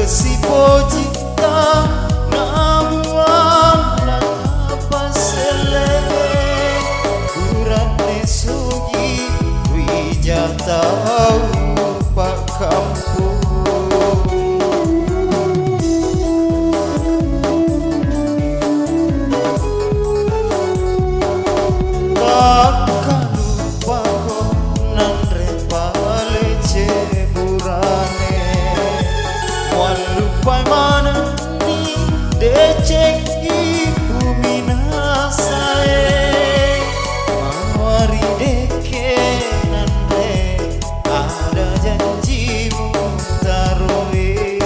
Si pojita namuang pasele urane sugi wijata pak kampung takkan lupa kok nan repale ceburane lupai mana ni decek ibu minasae mawari deke nande ada janjimu taruhe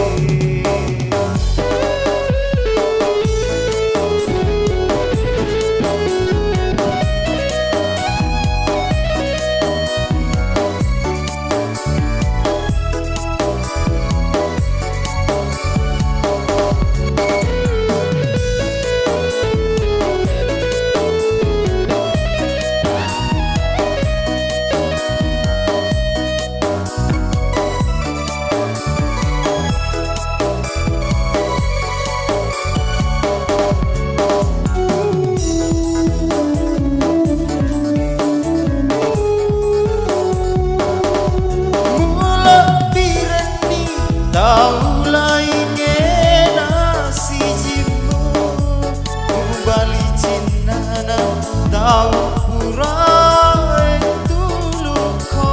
Taula ingena si jimu Bali cinana tau pura tuluko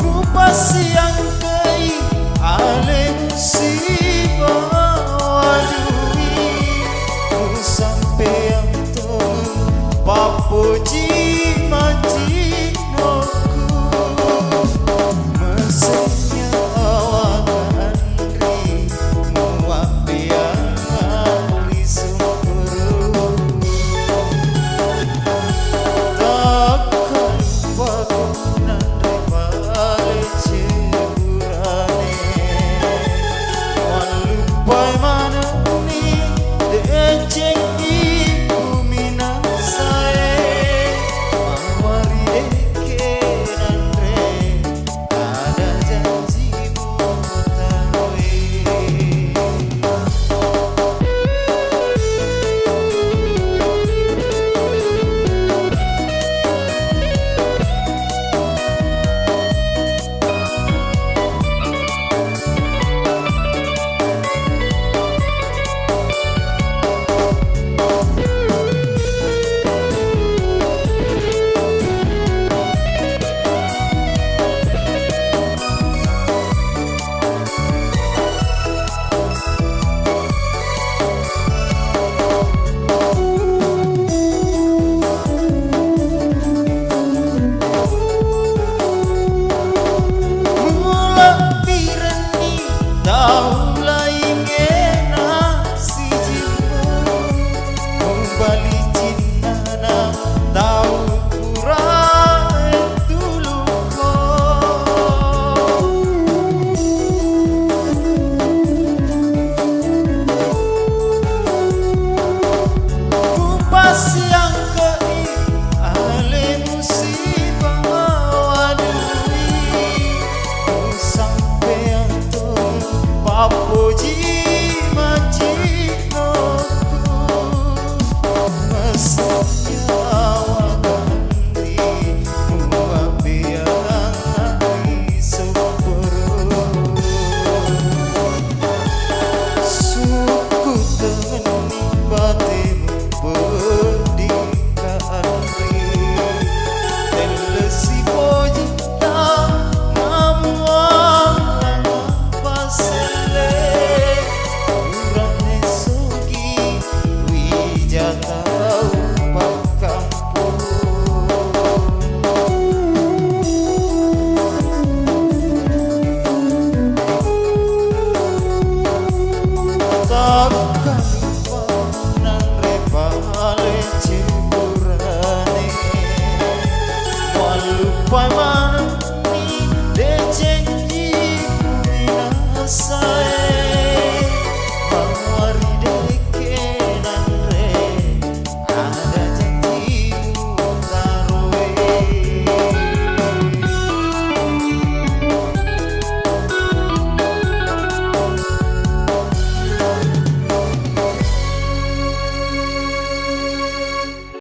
Rupa siang kei ale musibah wadui sampai Papuji majinoku mesenya awan ri muapian risukuru takkan pakunan repale ceburane walupai mana ni decek siang kei ale musibah wadui sampai antum papuji